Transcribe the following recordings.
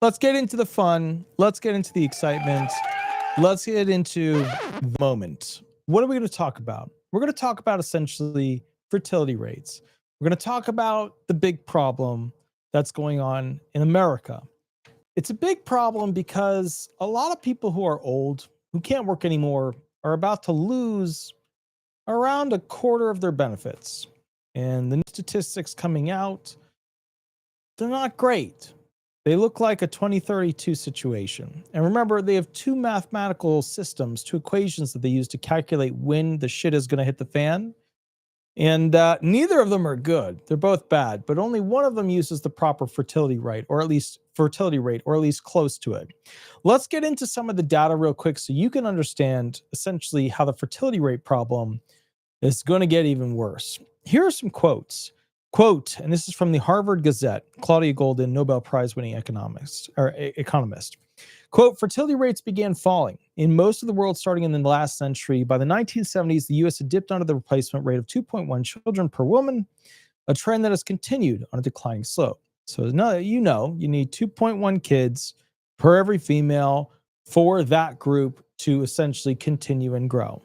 let's get into the fun. Let's get into the excitement. Let's get into the moment. What are we going to talk about? We're going to talk about essentially fertility rates. We're going to talk about the big problem that's going on in America. It's a big problem because a lot of people who are old, who can't work anymore, are about to lose around a quarter of their benefits. And the new statistics coming out, they're not great. They look like a 2032 situation. And remember, they have two mathematical systems, two equations that they use to calculate when the shit is going to hit the fan. And neither of them are good. They're both bad, but only one of them uses the proper fertility rate, or at least close to it. Let's get into some of the data real quick so you can understand essentially how the fertility rate problem is going to get even worse. Here are some quotes. Quote, and this is from the Harvard Gazette, Claudia Golden, Nobel Prize winning economist. Quote, fertility rates began falling in most of the world starting in the last century. By the 1970s, the U.S. had dipped under the replacement rate of 2.1 children per woman, a trend that has continued on a declining slope. So you need 2.1 kids per every female for that group to essentially continue and grow.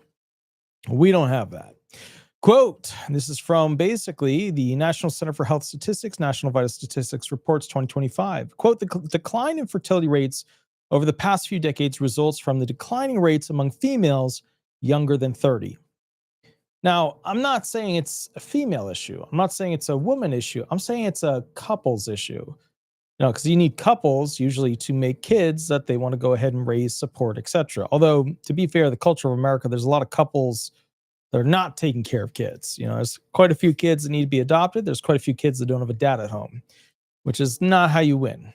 We don't have that. Quote, this is from basically the National Center for Health Statistics, National Vital Statistics Reports 2025. Quote, the decline in fertility rates over the past few decades results from the declining rates among females younger than 30. Now, I'm not saying it's a female issue. I'm not saying it's a woman issue. I'm saying it's a couples issue. Because you need couples usually to make kids that they want to go ahead and raise, support, etc. Although, to be fair, the culture of America, there's a lot of couples that are not taking care of kids. There's quite a few kids that need to be adopted. There's quite a few kids that don't have a dad at home, which is not how you win.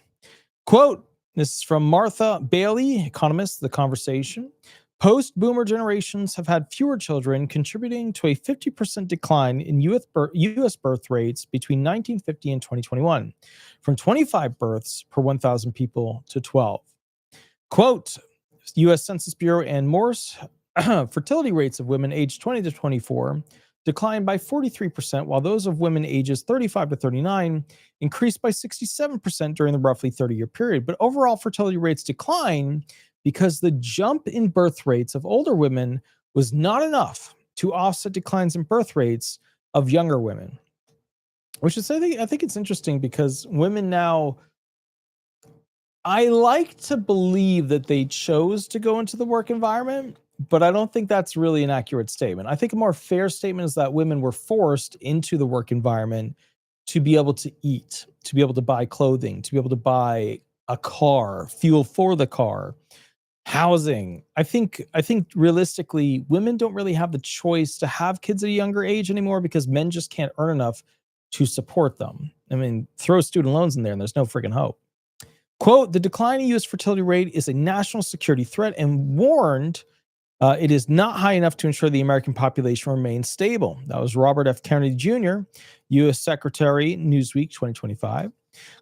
Quote, this is from Martha Bailey, economist, The Conversation. Post-boomer generations have had fewer children, contributing to a 50% decline in U.S. birth rates between 1950 and 2021, from 25 births per 1,000 people to 12. Quote, U.S. Census Bureau and Morse, fertility rates of women aged 20 to 24 declined by 43%, while those of women ages 35 to 39 increased by 67% during the roughly 30-year period. But overall fertility rates decline because the jump in birth rates of older women was not enough to offset declines in birth rates of younger women. Which is, I think it's interesting because women now, I like to believe that they chose to go into the work environment, but I don't think that's really an accurate statement. I think a more fair statement is that women were forced into the work environment to be able to eat, to be able to buy clothing, to be able to buy a car, fuel for the car, housing. I think realistically, women don't really have the choice to have kids at a younger age anymore because men just can't earn enough to support them. I mean, throw student loans in there and there's no freaking hope. Quote, the declining U.S. fertility rate is a national security threat and warned it is not high enough to ensure the American population remains stable. That was Robert F. Kennedy Jr., U.S. Secretary, Newsweek 2025.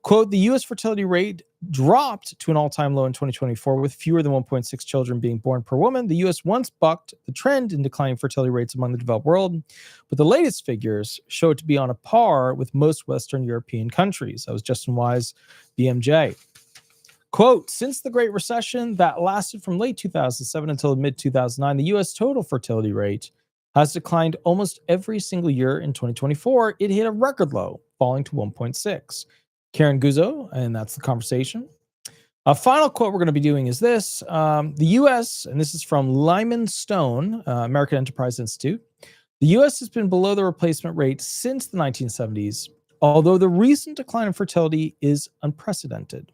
Quote, the U.S. fertility rate dropped to an all-time low in 2024 with fewer than 1.6 children being born per woman. The U.S. once bucked the trend in declining fertility rates among the developed world, but the latest figures show it to be on a par with most Western European countries. That was Justin Wise, BMJ. Quote, since the Great Recession that lasted from late 2007 until mid-2009, the U.S. total fertility rate has declined almost every single year. In 2024, it hit a record low, falling to 1.6. Karen Guzzo, and that's The Conversation. A final quote we're going to be doing is this. The U.S., and this is from Lyman Stone, American Enterprise Institute, the U.S. has been below the replacement rate since the 1970s, although the recent decline in fertility is unprecedented.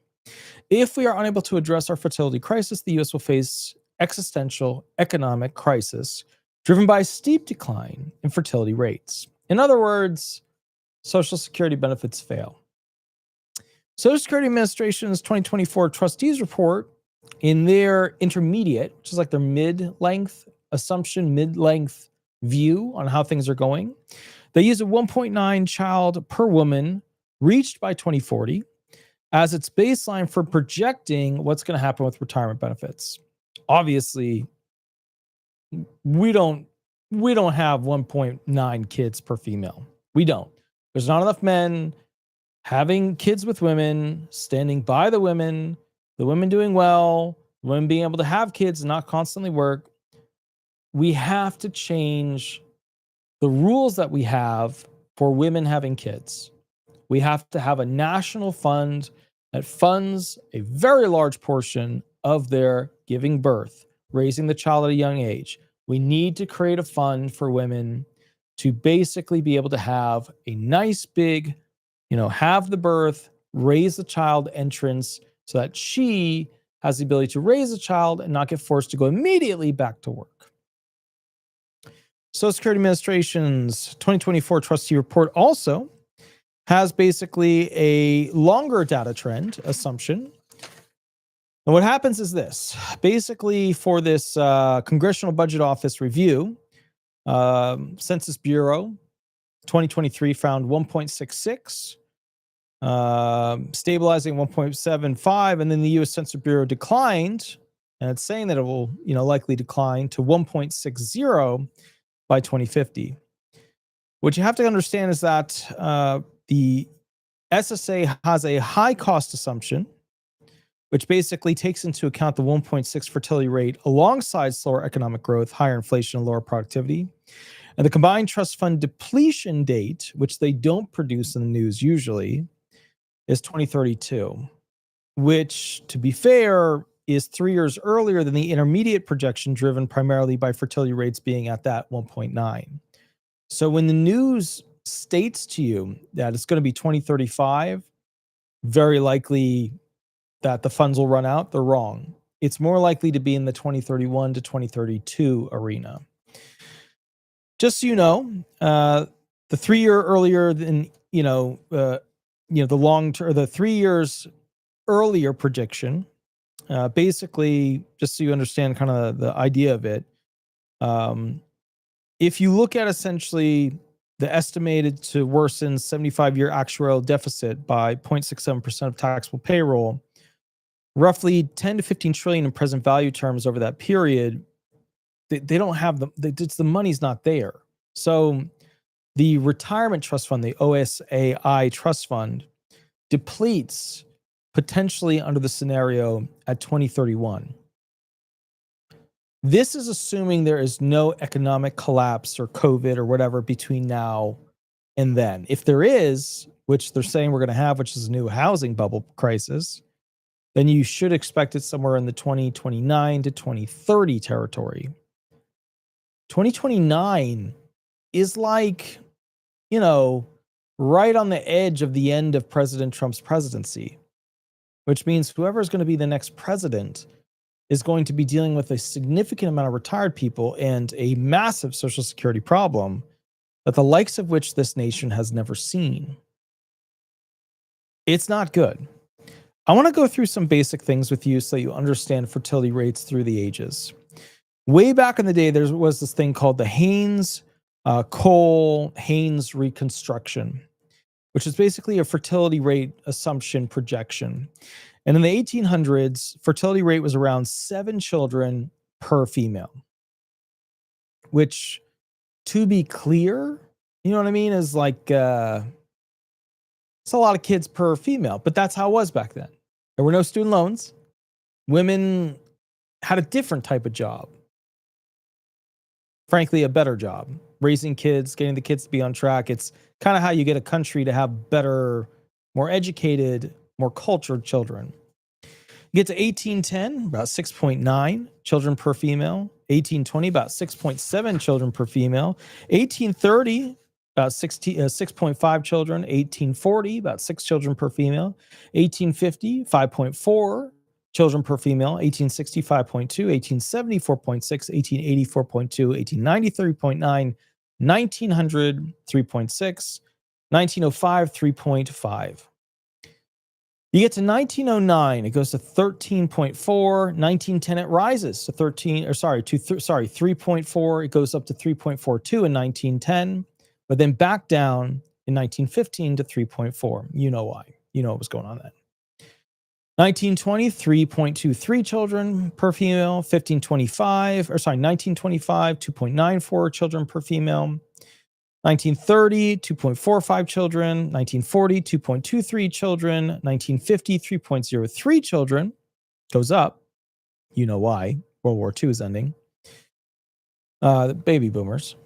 If we are unable to address our fertility crisis, the U.S. will face existential economic crisis driven by a steep decline in fertility rates. In other words, Social Security benefits fail. Social Security Administration's 2024 trustees report in their intermediate, which is like their mid-length assumption, mid-length view on how things are going, they use a 1.9 child per woman reached by 2040 as its baseline for projecting what's going to happen with retirement benefits. Obviously, we don't have 1.9 kids per female. We don't. There's not enough men. having kids with women, standing by the women doing well, women being able to have kids and not constantly work. We have to change the rules that we have for women having kids. We have to have a national fund that funds a very large portion of their giving birth, raising the child at a young age. We need to create a fund for women to basically be able to have a nice big, have the birth, raise the child entrance so that she has the ability to raise a child and not get forced to go immediately back to work. Social Security Administration's 2024 trustee report also has basically a longer data trend assumption. And what happens is this. Basically, for this Congressional Budget Office review, Census Bureau 2023 found 1.66, stabilizing 1.75, and then the U.S. Census Bureau declined, and it's saying that it will, likely decline to 1.60 by 2050. What you have to understand is that the SSA has a high cost assumption, which basically takes into account the 1.6 fertility rate alongside slower economic growth, higher inflation, and lower productivity. And the combined trust fund depletion date, which they don't produce in the news usually, is 2032, which, to be fair, is 3 years earlier than the intermediate projection driven primarily by fertility rates being at that 1.9. So when the news states to you that it's going to be 2035, very likely that the funds will run out, they're wrong. It's more likely to be in the 2031 to 2032 arena. Just so you know, the 3 year earlier than, the long term, the 3 years earlier prediction, basically, just so you understand kind of the idea of it, if you look at essentially the estimated to worsen 75-year actuarial deficit by 0.67% of taxable payroll, roughly 10 to 15 trillion in present value terms over that period, they don't have the money's not there. So the retirement trust fund, the OSAI trust fund, depletes potentially under the scenario at 2031. This is assuming there is no economic collapse or COVID or whatever between now and then. If there is, which they're saying we're going to have, which is a new housing bubble crisis, then you should expect it somewhere in the 2029 to 2030 territory. 2029 is like, right on the edge of the end of President Trump's presidency, which means whoever is going to be the next president is going to be dealing with a significant amount of retired people and a massive Social Security problem that the likes of which this nation has never seen. It's not good. I want to go through some basic things with you so you understand fertility rates through the ages. Way back in the day, there was this thing called the Cole-Haynes reconstruction, which is basically a fertility rate assumption projection. And in the 1800s, fertility rate was around 7 children per female, which, to be clear, is like, it's a lot of kids per female, but that's how it was back then. There were no student loans. Women had a different type of job. Frankly, a better job. Raising kids, getting the kids to be on track. It's kind of how you get a country to have better, more educated, more cultured children. You get to 1810, about 6.9 children per female. 1820, about 6.7 children per female. 1830, about 6.5 children. 1840, about 6 children per female. 1850, 5.4 children per female. 1860, 5.2. 1870, 4.6. 1880, 4.2. 1890, 3.9. 1900, 3.6. 1905, 3.5. You get to 1909, it goes to 13.4. 1910, it rises to 3.4. It goes up to 3.42 in 1910, but then back down in 1915 to 3.4. You know why. You know what was going on then. 1920, 3.23 children per female. 1925, 2.94 children per female. 1930, 2.45 children. 1940, 2.23 children. 1950, 3.03 children. Goes up. You know why. World War II is ending. The baby boomers.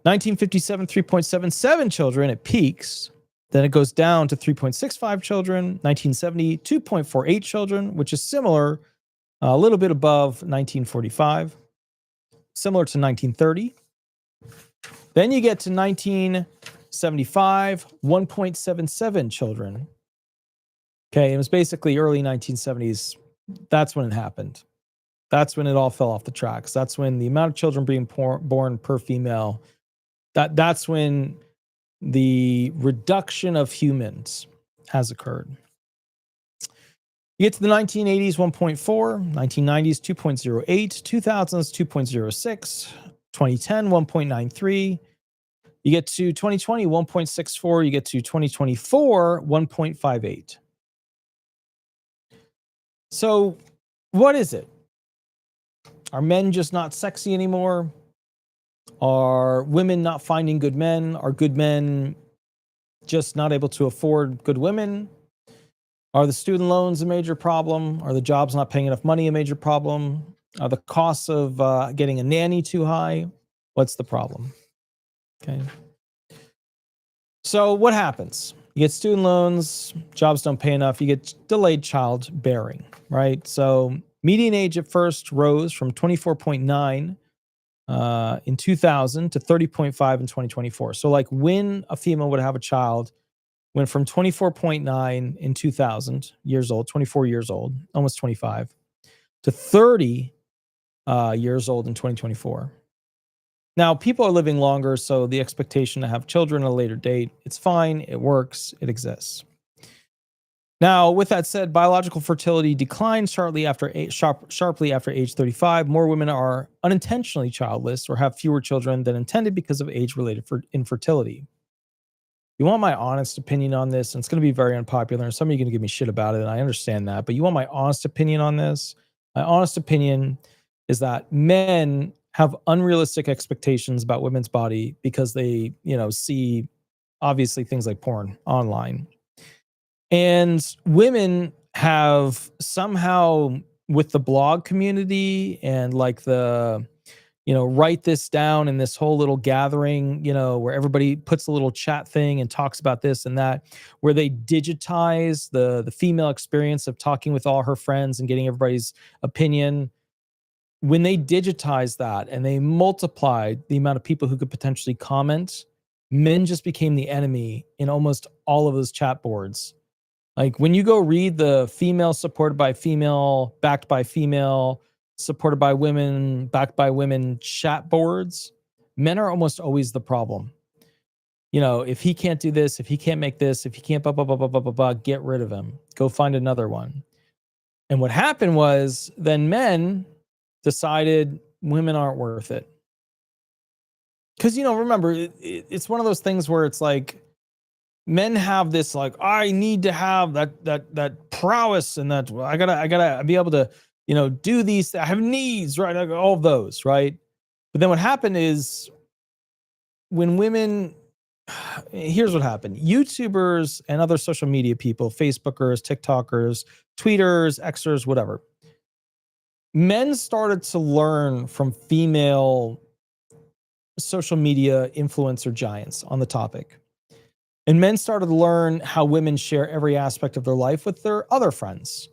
1957, 3.77 children. It peaks. Then it goes down to 3.65 children. 1970, 2.48 children, which is similar, a little bit above 1945. Similar to 1930. Then you get to 1975, 1.77 children. Okay, it was basically early 1970s. That's when it happened. That's when it all fell off the tracks. That's when the amount of children being born per female, that's when the reduction of humans has occurred. You get to the 1980s, 1.4, 1990s, 2.08, 2000s, 2.06, 2010, 1.93. You get to 2020, 1.64. You get to 2024, 1.58. So what is it? Are men just not sexy anymore? Are women not finding good men? Are good men just not able to afford good women? Are the student loans a major problem? Are the jobs not paying enough money a major problem? Are the costs of getting a nanny too high? What's the problem? Okay. So what happens? You get student loans, jobs don't pay enough, you get delayed childbearing, right? So median age at first rose from 24.9 in 2000 to 30.5 in 2024. So like when a female would have a child, went from 24.9 in 2000 years old, 24 years old, almost 25, to 30 years old in 2024. Now, people are living longer, so the expectation to have children at a later date, it's fine, it works, it exists. Now, with that said, biological fertility declines sharply after age 35. More women are unintentionally childless or have fewer children than intended because of age-related infertility. You want my honest opinion on this, and it's going to be very unpopular, and some of you are going to give me shit about it, and I understand that, but you want my honest opinion on this? My honest opinion is that men have unrealistic expectations about women's body because they, see obviously things like porn online. And women have somehow, with the blog community and like the, write this down in this whole little gathering, where everybody puts a little chat thing and talks about this and that, where they digitize the female experience of talking with all her friends and getting everybody's opinion. When they digitized that and they multiplied the amount of people who could potentially comment, men just became the enemy in almost all of those chat boards. Like when you go read the female supported by female, backed by female, supported by women, backed by women chat boards, men are almost always the problem. If he can't do this, if he can't make this, if he can't blah, blah, blah, blah, blah, blah, blah, get rid of him. Go find another one. And what happened was then men decided women aren't worth it. Because, remember, it's one of those things where it's like men have this like, I need to have that prowess and that I gotta be able to, do these. I have needs, right? All of those, right? But then what happened is when women, here's what happened. YouTubers and other social media people, Facebookers, TikTokers, tweeters, Xers, whatever. Men started to learn from female social media influencer giants on the topic. And men started to learn how women share every aspect of their life with their other friends,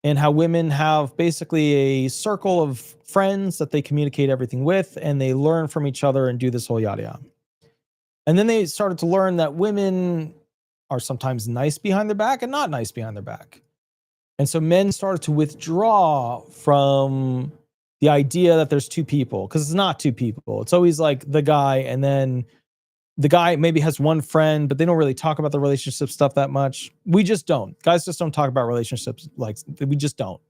and how women have basically a circle of friends that they communicate everything with, and they learn from each other and do this whole yada yada. And then they started to learn that women are sometimes nice behind their back and not nice behind their back. And so men started to withdraw from the idea that there's two people, because it's not two people. It's always like the guy, and then the guy maybe has one friend, but they don't really talk about the relationship stuff that much. We just don't. Guys just don't talk about relationships. Like, we just don't.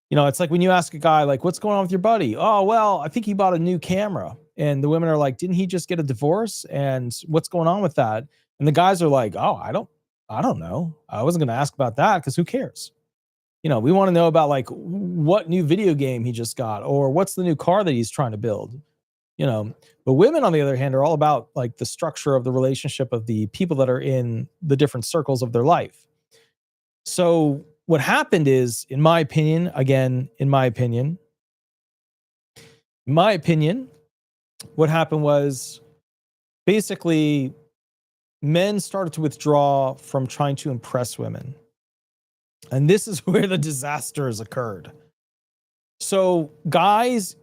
It's like when you ask a guy, like, what's going on with your buddy? Oh, well, I think he bought a new camera. And the women are like, didn't he just get a divorce? And what's going on with that? And the guys are like, oh, I don't know. I wasn't going to ask about that because who cares? We want to know about like what new video game he just got, or what's the new car that he's trying to build. you know. But women, on the other hand, are all about like the structure of the relationship of the people that are in the different circles of their life. So what happened is, in my opinion, what happened was basically men started to withdraw from trying to impress women. And this is where the disasters occurred. So guys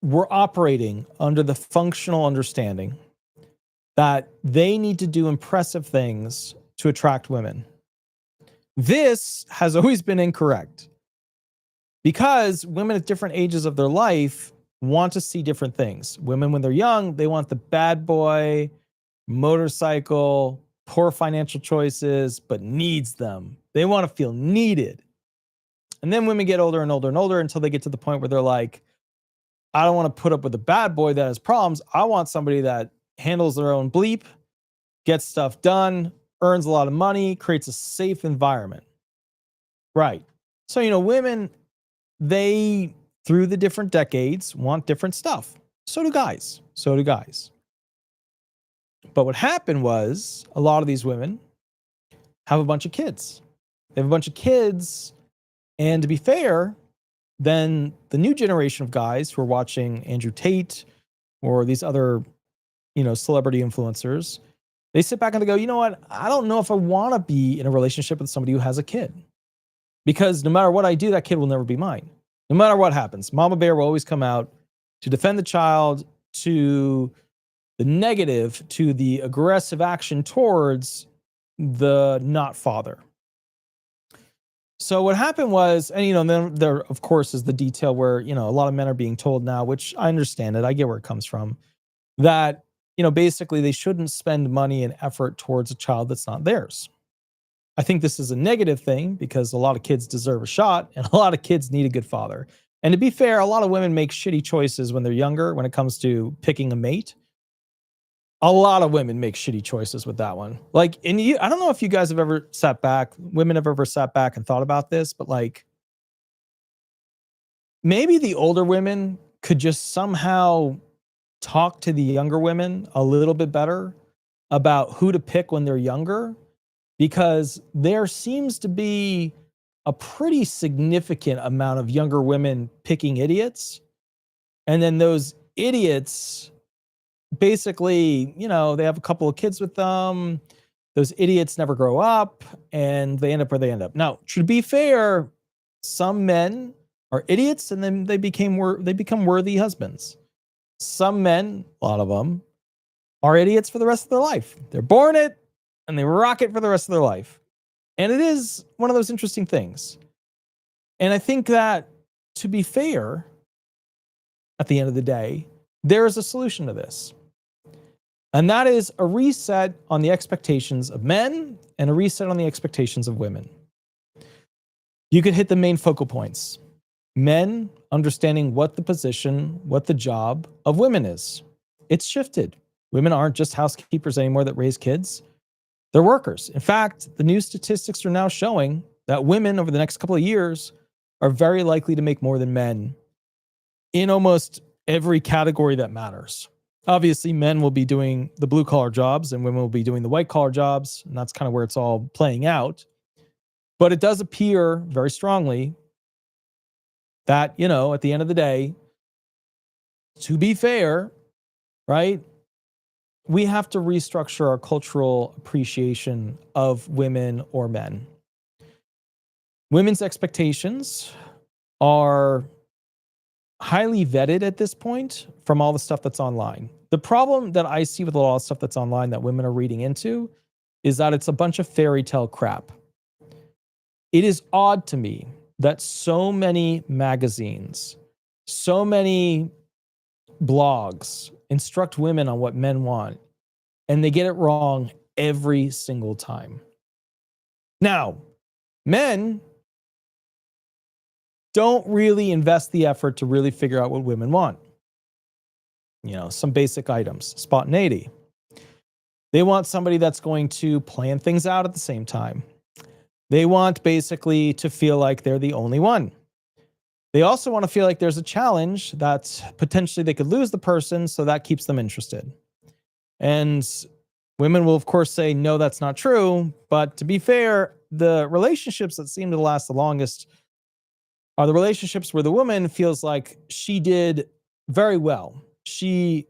were operating under the functional understanding that they need to do impressive things to attract women. This has always been incorrect because women at different ages of their life want to see different things. Women, when they're young, they want the bad boy, motorcycle, poor financial choices, but needs them. They want to feel needed. And then women get older and older and older until they get to the point where they're like, I don't want to put up with a bad boy that has problems. I want somebody that handles their own bleep, gets stuff done, earns a lot of money, creates a safe environment. Right. So, women, they, through the different decades, want different stuff. So do guys. But what happened was a lot of these women have a bunch of kids. They have a bunch of kids. And to be fair, then the new generation of guys who are watching Andrew Tate or these other, celebrity influencers, they sit back and they go, you know what? I don't know if I want to be in a relationship with somebody who has a kid. Because no matter what I do, that kid will never be mine. No matter what happens, Mama Bear will always come out to defend the child, to the negative, to the aggressive action towards the not father. So what happened was, and then there, of course, is the detail where, a lot of men are being told now, which I understand it, I get where it comes from, that, basically they shouldn't spend money and effort towards a child that's not theirs. I think this is a negative thing because a lot of kids deserve a shot and a lot of kids need a good father. And to be fair, a lot of women make shitty choices when they're younger when it comes to picking a mate. A lot of women make shitty choices with that one. Like, I don't know if you guys have ever sat back, women have ever sat back and thought about this, but like, maybe the older women could just somehow talk to the younger women a little bit better about who to pick when they're younger, because there seems to be a pretty significant amount of younger women picking idiots. And then those idiots, basically, they have a couple of kids with them. Those idiots never grow up and they end up where they end up. Now, to be fair, some men are idiots and then they become worthy husbands. Some men, a lot of them, are idiots for the rest of their life. They're born it and they rock it for the rest of their life. And it is one of those interesting things. And I think that, to be fair, at the end of the day, there is a solution to this. And that is a reset on the expectations of men and a reset on the expectations of women. You could hit the main focal points. Men understanding what the position, what the job of women is. It's shifted. Women aren't just housekeepers anymore that raise kids. They're workers. In fact, the new statistics are now showing that women over the next couple of years are very likely to make more than men in almost every category that matters. Obviously, men will be doing the blue collar jobs and women will be doing the white collar jobs. And that's kind of where it's all playing out. But it does appear very strongly that, at the end of the day, to be fair, right, we have to restructure our cultural appreciation of women or men. Women's expectations are highly vetted at this point from all the stuff that's online. The problem that I see with a lot of stuff that's online that women are reading into is that it's a bunch of fairy tale crap. It is odd to me that so many magazines, so many blogs instruct women on what men want, and they get it wrong every single time. Now, men don't really invest the effort to really figure out what women want. Some basic items, spontaneity. They want somebody that's going to plan things out at the same time. They want basically to feel like they're the only one. They also want to feel like there's a challenge that potentially they could lose the person, so that keeps them interested. And women will, of course, say, no, that's not true. But to be fair, the relationships that seem to last the longest are the relationships where the woman feels like she did very well. She,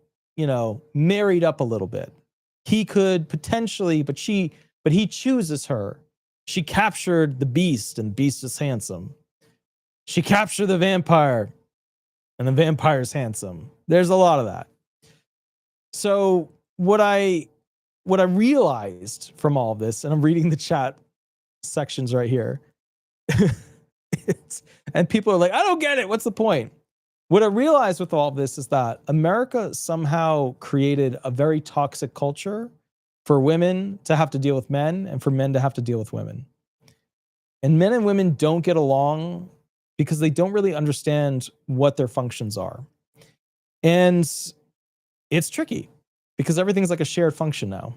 married up a little bit. He could potentially, but he chooses her. She captured the beast, and the beast is handsome. She captured the vampire, and the vampire's handsome. There's a lot of that. So what I realized from all of this, and I'm reading the chat sections right here, and people are like, I don't get it. What's the point? What I realized with all of this is that America somehow created a very toxic culture for women to have to deal with men and for men to have to deal with women. And men and women don't get along because they don't really understand what their functions are. And it's tricky because everything's like a shared function now.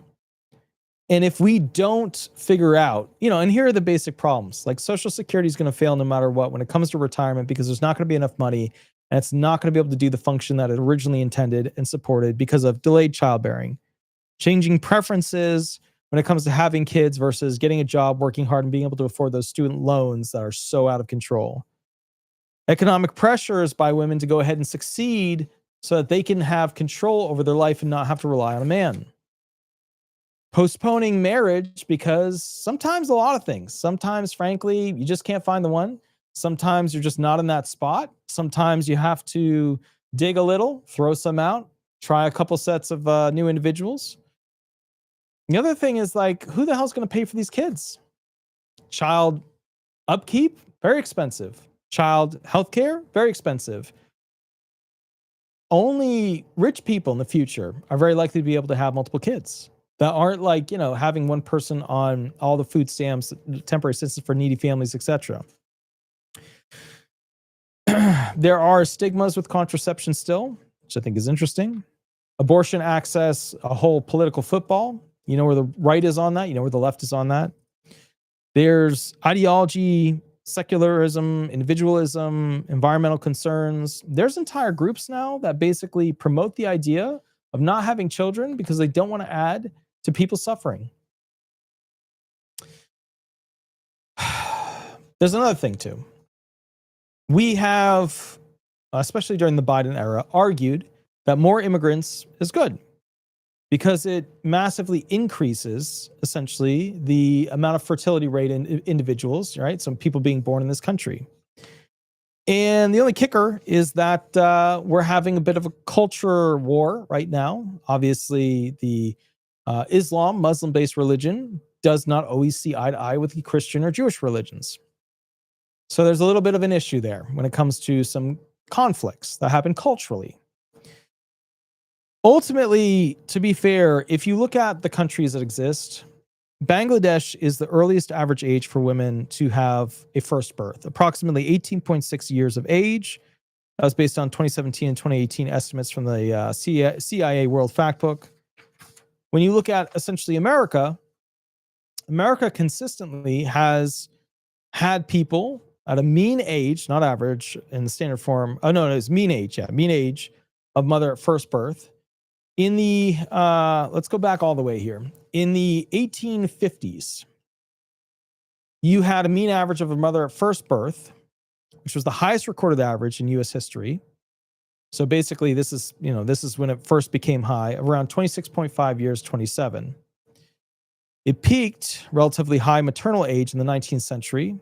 And if we don't figure out, and here are the basic problems, like Social Security is going to fail no matter what when it comes to retirement, because there's not going to be enough money and it's not going to be able to do the function that it originally intended and supported because of delayed childbearing, changing preferences when it comes to having kids versus getting a job, working hard, and being able to afford those student loans that are so out of control. Economic pressures by women to go ahead and succeed so that they can have control over their life and not have to rely on a man. Postponing marriage because sometimes a lot of things. Sometimes, frankly, you just can't find the one. Sometimes you're just not in that spot. Sometimes you have to dig a little, throw some out, try a couple sets of new individuals. The other thing is, like, who the hell's going to pay for these kids? Child upkeep, very expensive. Child healthcare, very expensive. Only rich people in the future are very likely to be able to have multiple kids that aren't like, having one person on all the food stamps, temporary assistance for needy families, etc. There are stigmas with contraception still, which I think is interesting. Abortion access, a whole political football. You know where the right is on that. You know where the left is on that. There's ideology, secularism, individualism, environmental concerns. There's entire groups now that basically promote the idea of not having children because they don't want to add to people suffering. There's another thing too. We have, especially during the Biden era, argued that more immigrants is good because it massively increases, essentially, the amount of fertility rate in individuals, right? Some people being born in this country. And the only kicker is that we're having a bit of a culture war right now. Obviously, the Islam, Muslim-based religion, does not always see eye to eye with the Christian or Jewish religions. So there's a little bit of an issue there when it comes to some conflicts that happen culturally. Ultimately, to be fair, if you look at the countries that exist, Bangladesh is the earliest average age for women to have a first birth, approximately 18.6 years of age. That was based on 2017 and 2018 estimates from the CIA World Factbook. When you look at essentially America consistently has had people at a mean age, not average in the standard form. Oh, no, it's mean age. Yeah, mean age of mother at first birth. In the, let's go back all the way here. In the 1850s, you had a mean average of a mother at first birth, which was the highest recorded average in U.S. history. So basically, this is when it first became high, around 26.5 years, 27. It peaked relatively high maternal age in the 19th century.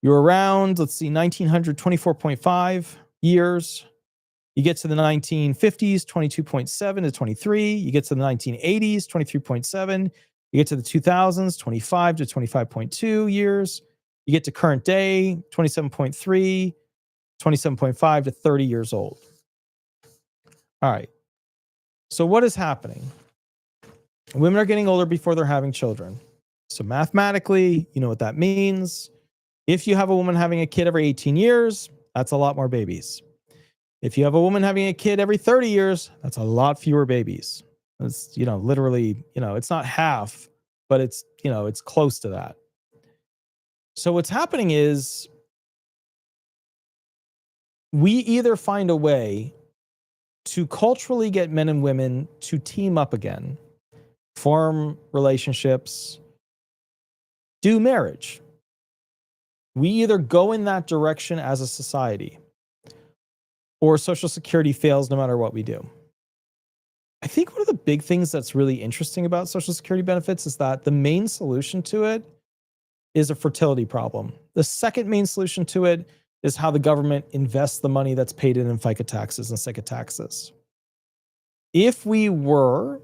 You're around, 1900, 24.5 years. You get to the 1950s, 22.7 to 23. You get to the 1980s, 23.7. You get to the 2000s, 25 to 25.2 years. You get to current day, 27.3, 27.5 to 30 years old. All right. So what is happening? Women are getting older before they're having children. So mathematically, you know what that means. If you have a woman having a kid every 18 years, that's a lot more babies. If you have a woman having a kid every 30 years, that's a lot fewer babies. It's, literally, it's not half, but it's, it's close to that. So what's happening is we either find a way to culturally get men and women to team up again, form relationships, do marriage. We either go in that direction as a society, or Social Security fails no matter what we do. I think one of the big things that's really interesting about Social Security benefits is that the main solution to it is a fertility problem. The second main solution to it is how the government invests the money that's paid in FICA taxes and SICA taxes. If we were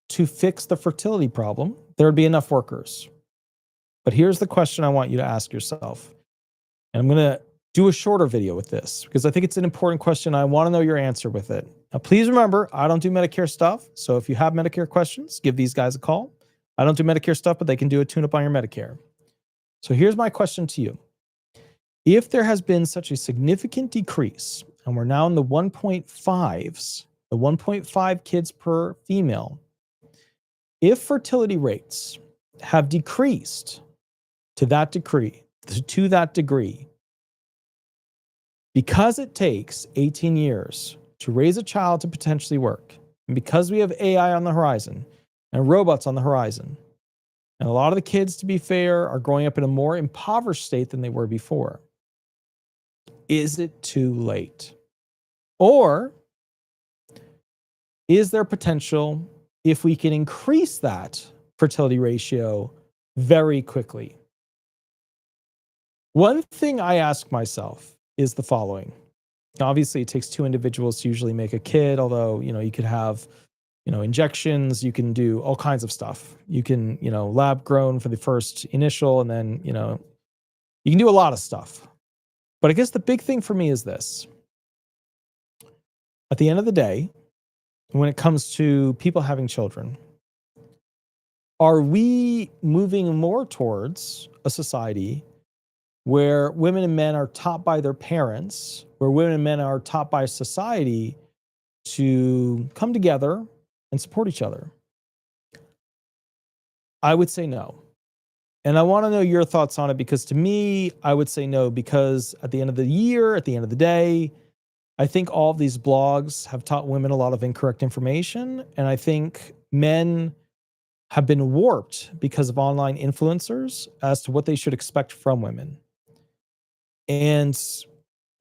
to fix the fertility problem, there would be enough workers. But here's the question I want you to ask yourself. And I'm going to do a shorter video with this because I think it's an important question. I want to know your answer with it. Now, please remember, I don't do Medicare stuff. So if you have Medicare questions, give these guys a call. I don't do Medicare stuff, but they can do a tune-up on your Medicare. So here's my question to you. If there has been such a significant decrease, and we're now in the 1.5s, the 1.5 kids per female, if fertility rates have decreased to that degree, because it takes 18 years to raise a child to potentially work, and because we have AI on the horizon and robots on the horizon, and a lot of the kids, to be fair, are growing up in a more impoverished state than they were before, is it too late? Or is there potential if we can increase that fertility ratio very quickly? One thing I ask myself is the following. Obviously, it takes two individuals to usually make a kid, although, you could have, injections, you can do all kinds of stuff. You can, lab grown for the first initial, and then, you can do a lot of stuff. But I guess the big thing for me is this. At the end of the day, when it comes to people having children, are we moving more towards a society where women and men are taught by their parents, where women and men are taught by society to come together and support each other? I would say no. And I want to know your thoughts on it, because to me, I would say no, because at the end of the year, at the end of the day, I think all of these blogs have taught women a lot of incorrect information. And I think men have been warped because of online influencers as to what they should expect from women. And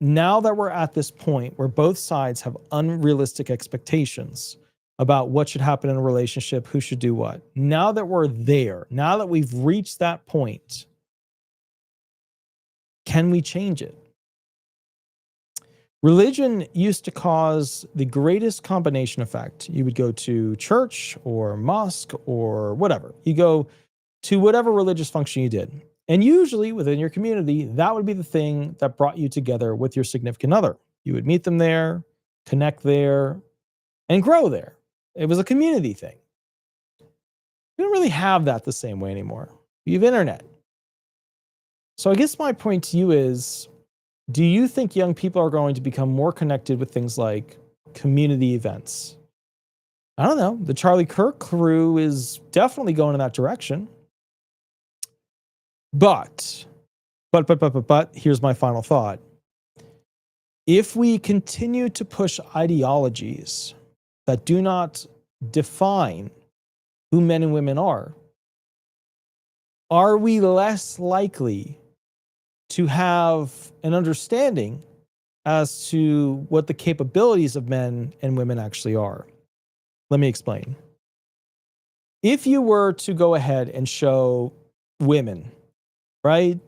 now that we're at this point where both sides have unrealistic expectations about what should happen in a relationship, who should do what, now that we're there, now that we've reached that point, can we change it? Religion used to cause the greatest combination effect. You would go to church or mosque or whatever. You go to whatever religious function you did. And usually within your community, that would be the thing that brought you together with your significant other. You would meet them there, connect there, and grow there. It was a community thing. We don't really have that the same way anymore. We have internet. So I guess my point to you is, do you think young people are going to become more connected with things like community events? I don't know. The Charlie Kirk crew is definitely going in that direction. But, here's my final thought. If we continue to push ideologies that do not define who men and women are we less likely to have an understanding as to what the capabilities of men and women actually are? Let me explain. If you were to go ahead and show women, right,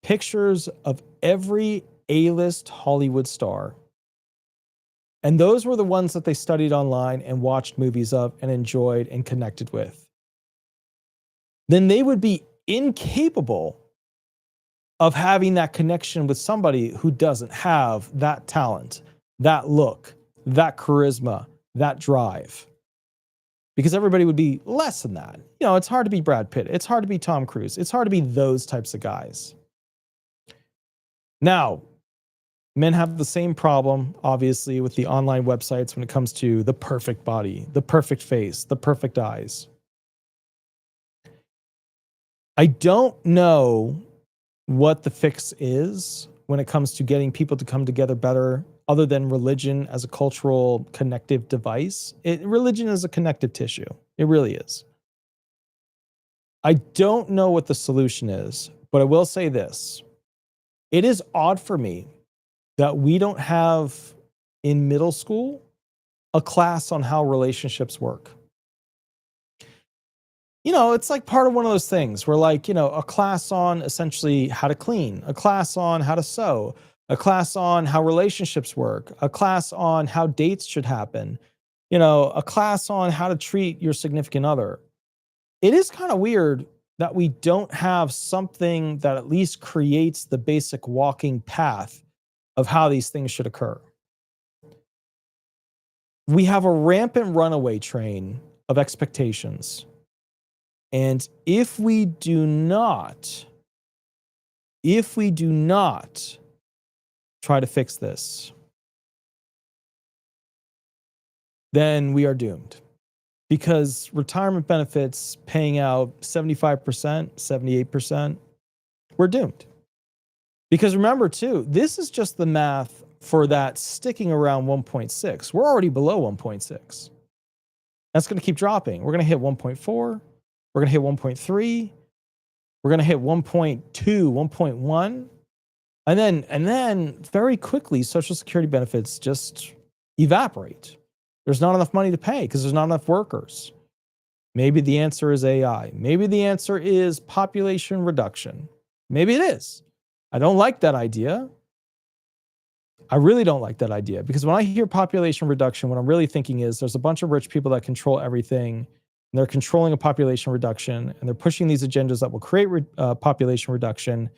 pictures of every A-list Hollywood star, and those were the ones that they studied online and watched movies of and enjoyed and connected with, then they would be incapable of having that connection with somebody who doesn't have that talent, that look, that charisma, that drive. Because everybody would be less than that. It's hard to be Brad Pitt. It's hard to be Tom Cruise. It's hard to be those types of guys. Now, men have the same problem, obviously, with the online websites when it comes to the perfect body, the perfect face, the perfect eyes. I don't know what the fix is when it comes to getting people to come together better other than religion as a cultural connective device. Religion is a connective tissue. It really is. I don't know what the solution is, but I will say this. It is odd for me that we don't have in middle school a class on how relationships work. It's like part of one of those things where, like, a class on essentially how to clean, a class on how to sew, a class on how relationships work, a class on how dates should happen, a class on how to treat your significant other. It is kind of weird that we don't have something that at least creates the basic walking path of how these things should occur. We have a rampant runaway train of expectations. And if we do not try to fix this, then we are doomed. Because retirement benefits paying out 75%, 78%, we're doomed. Because remember too, this is just the math for that sticking around 1.6. We're already below 1.6. That's going to keep dropping. We're going to hit 1.4. We're going to hit 1.3. We're going to hit 1.2, 1.1. And then very quickly, Social Security benefits just evaporate. There's not enough money to pay because there's not enough workers. Maybe the answer is AI. Maybe the answer is population reduction. Maybe it is. I don't like that idea. I really don't like that idea, because when I hear population reduction, what I'm really thinking is there's a bunch of rich people that control everything, and they're controlling a population reduction, and they're pushing these agendas that will create population reduction.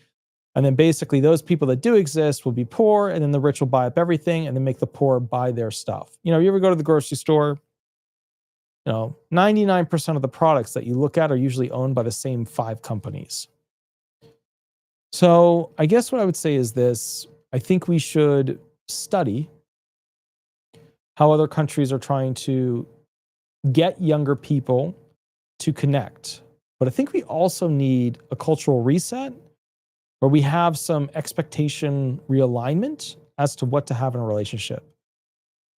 And then basically those people that do exist will be poor, and then the rich will buy up everything and then make the poor buy their stuff. You ever go to the grocery store? 99% of the products that you look at are usually owned by the same 5 companies. So I guess what I would say is this. I think we should study how other countries are trying to get younger people to connect. But I think we also need a cultural reset where we have some expectation realignment as to what to have in a relationship.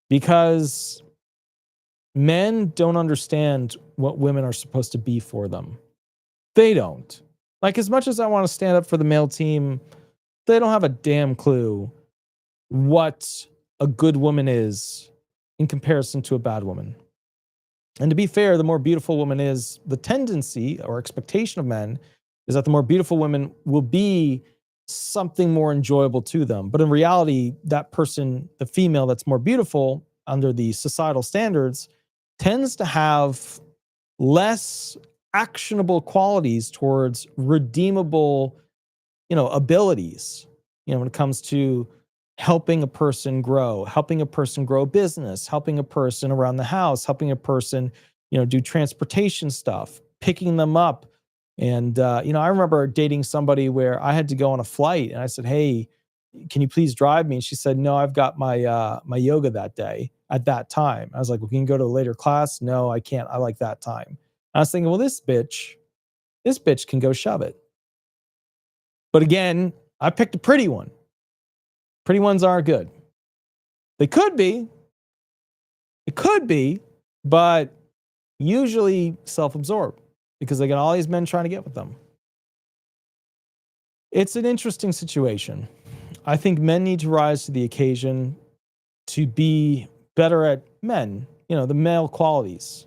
Because men don't understand what women are supposed to be for them. They don't. Like, as much as I want to stand up for the male team, they don't have a damn clue what a good woman is in comparison to a bad woman. And to be fair, the more beautiful woman is, the tendency or expectation of men is that the more beautiful women will be something more enjoyable to them. But in reality, that person, the female that's more beautiful under the societal standards, tends to have less actionable qualities towards redeemable, abilities, when it comes to helping a person grow a business, helping a person around the house, helping a person, do transportation stuff, picking them up. And, I remember dating somebody where I had to go on a flight and I said, "Hey, can you please drive me?" And she said, "No, I've got my yoga that day at that time." I was like, "Well, can you go to a later class?" "No, I can't. I like that time." I was thinking, well, this bitch can go shove it. But again, I picked a pretty one. Pretty ones aren't good. They could be. It could be, but usually self-absorbed because they got all these men trying to get with them. It's an interesting situation. I think men need to rise to the occasion to be better at men, the male qualities.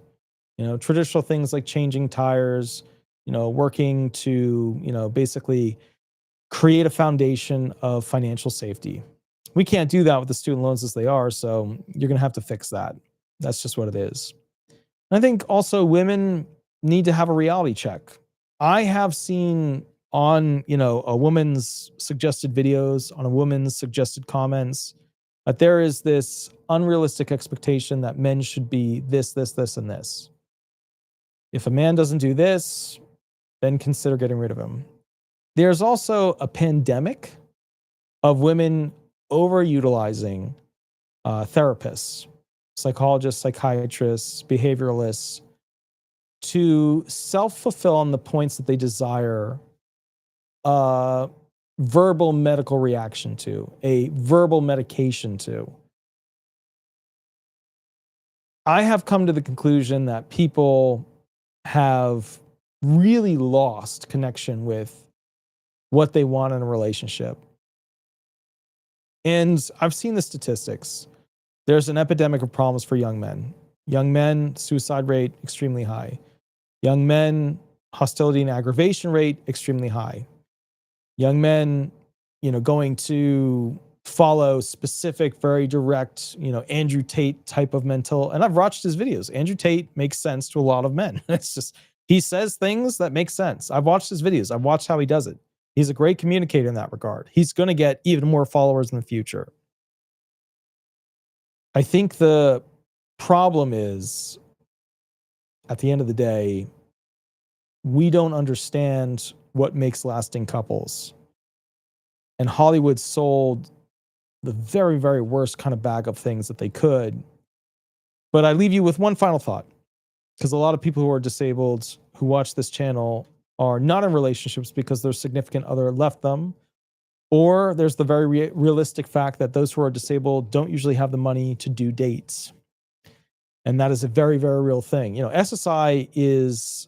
Traditional things like changing tires, working to, basically create a foundation of financial safety. We can't do that with the student loans as they are, so you're going to have to fix that. That's just what it is. And I think also women need to have a reality check. I have seen on, a woman's suggested videos, on a woman's suggested comments, that there is this unrealistic expectation that men should be this, and this. If a man doesn't do this, then consider getting rid of him. There's also a pandemic of women overutilizing therapists, psychologists, psychiatrists, behavioralists to self-fulfill on the points that they desire a verbal medical reaction to, a verbal medication to. I have come to the conclusion that people have really lost connection with what they want in a relationship. And I've seen the statistics. There's an epidemic of problems for young men. Young men, suicide rate, extremely high. Young men, hostility and aggravation rate, extremely high. Young men, going to follow specific, very direct, Andrew Tate type of mental. And I've watched his videos. Andrew Tate makes sense to a lot of men. It's just, he says things that make sense. I've watched his videos. I've watched how he does it. He's a great communicator in that regard. He's going to get even more followers in the future. I think the problem is, at the end of the day, we don't understand what makes lasting couples. And Hollywood sold the very, very worst kind of bag of things that they could. But I leave you with one final thought, because a lot of people who are disabled who watch this channel are not in relationships because their significant other left them, or there's the very realistic fact that those who are disabled don't usually have the money to do dates. And that is a very, very real thing. SSI is,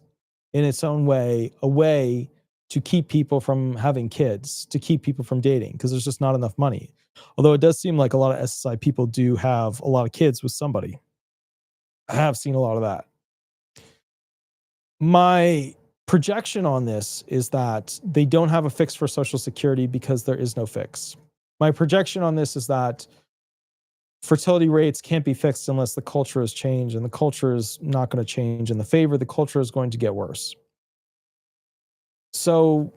in its own way, a way to keep people from having kids, to keep people from dating, because there's just not enough money. Although it does seem like a lot of SSI people do have a lot of kids with somebody. I have seen a lot of that. My projection on this is that they don't have a fix for Social Security because there is no fix. My projection on this is that fertility rates can't be fixed unless the culture has changed, and the culture is not going to change in the favor. The culture is going to get worse. So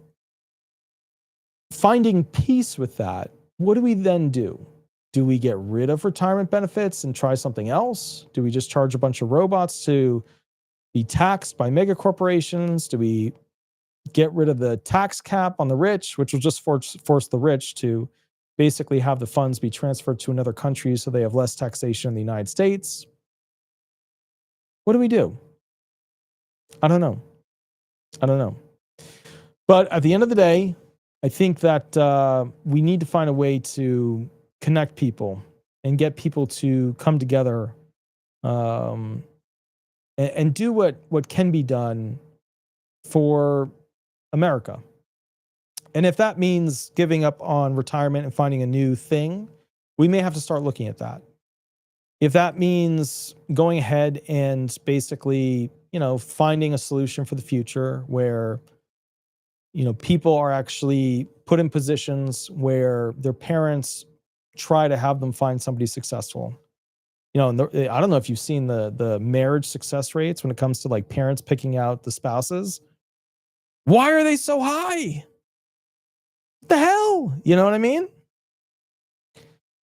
finding peace with that, what do we then do? Do we get rid of retirement benefits and try something else? Do we just charge a bunch of robots to be taxed by mega corporations? Do we get rid of the tax cap on the rich, which will just force the rich to basically have the funds be transferred to another country so they have less taxation in the United States? What do we do? I don't know. But at the end of the day, I think that we need to find a way to connect people and get people to come together and do what can be done for America. And if that means giving up on retirement and finding a new thing, we may have to start looking at that. If that means going ahead and basically, finding a solution for the future where, people are actually put in positions where their parents try to have them find somebody successful. And I don't know if you've seen the marriage success rates when it comes to like parents picking out the spouses. Why are they so high? What the hell? You know what I mean?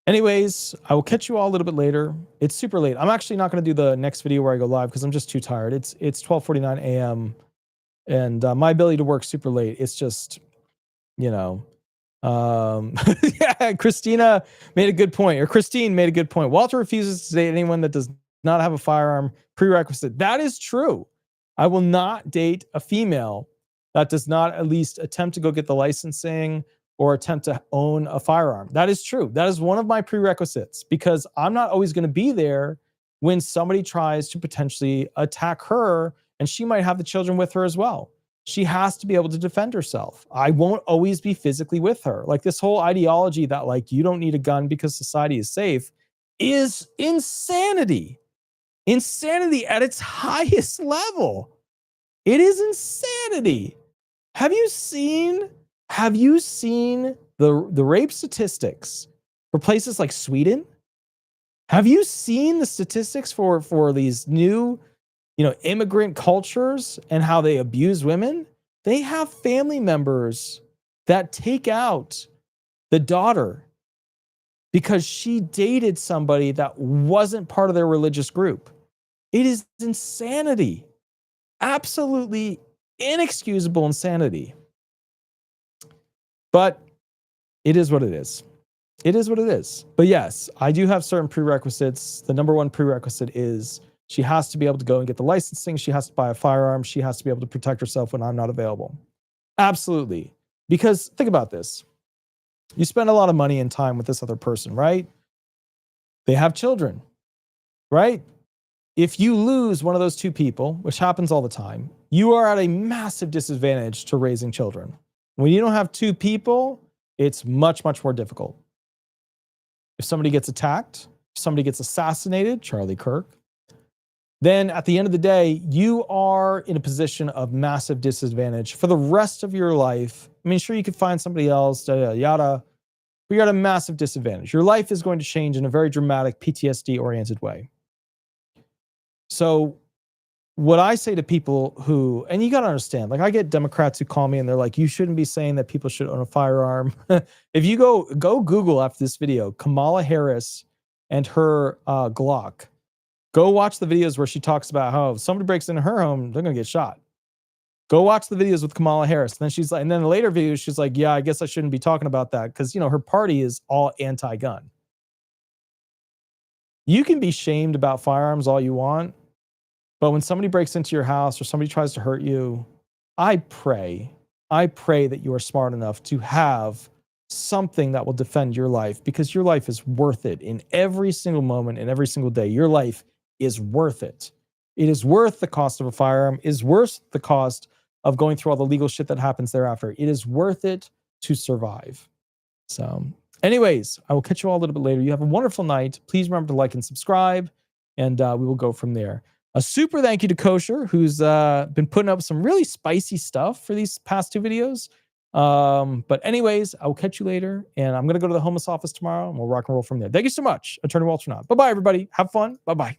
Anyways, I will catch you all a little bit later. It's super late. I'm actually not going to do the next video where I go live because I'm just too tired. It's 12:49 a.m. and my ability to work super late. It's just, yeah, Christina made a good point, or Christine made a good point. Walter refuses to date anyone that does not have a firearm prerequisite. That is true. I will not date a female that does not at least attempt to go get the licensing or attempt to own a firearm. That is true. That is one of my prerequisites, because I'm not always going to be there when somebody tries to potentially attack her, and she might have the children with her as well. She has to be able to defend herself. I won't always be physically with her. Like this whole ideology that like you don't need a gun because society is safe is insanity. Insanity at its highest level. It is insanity. Have you seen the rape statistics for places like Sweden? Have you seen the statistics for these new, immigrant cultures and how they abuse women? They have family members that take out the daughter because she dated somebody that wasn't part of their religious group. It is insanity. Absolutely inexcusable insanity. But it is what it is. It is what it is. But yes, I do have certain prerequisites. The number one prerequisite is she has to be able to go and get the licensing. She has to buy a firearm. She has to be able to protect herself when I'm not available. Absolutely. Because think about this. You spend a lot of money and time with this other person, right? They have children, right? If you lose one of those two people, which happens all the time, you are at a massive disadvantage to raising children. When you don't have two people, it's much, much more difficult. If somebody gets attacked, if somebody gets assassinated, Charlie Kirk, then at the end of the day, you are in a position of massive disadvantage for the rest of your life. I mean, sure, you could find somebody else, yada, yada, but you're at a massive disadvantage. Your life is going to change in a very dramatic PTSD-oriented way. So what I say to people who, and you got to understand, like I get Democrats who call me and they're like, you shouldn't be saying that people should own a firearm. If you go Google after this video, Kamala Harris and her Glock, go watch the videos where she talks about how if somebody breaks into her home, they're going to get shot. Go watch the videos with Kamala Harris. And then she's like, and then the later videos, she's like, yeah, I guess I shouldn't be talking about that. Cause you know, her party is all anti-gun. You can be shamed about firearms all you want, but when somebody breaks into your house or somebody tries to hurt you, I pray that you are smart enough to have something that will defend your life, because your life is worth it in every single moment and every single day. Your life is worth it. It is worth the cost of a firearm. It is worth the cost of going through all the legal shit that happens thereafter. It is worth it to survive. So anyways, I will catch you all a little bit later. You have a wonderful night. Please remember to like and subscribe, and we will go from there. A super thank you to Kosher, who's been putting up some really spicy stuff for these past two videos. But anyways, I will catch you later, and I'm going to go to the homeless office tomorrow, and we'll rock and roll from there. Thank you so much, Attorney Walter Hnot. Bye-bye, everybody. Have fun. Bye-bye.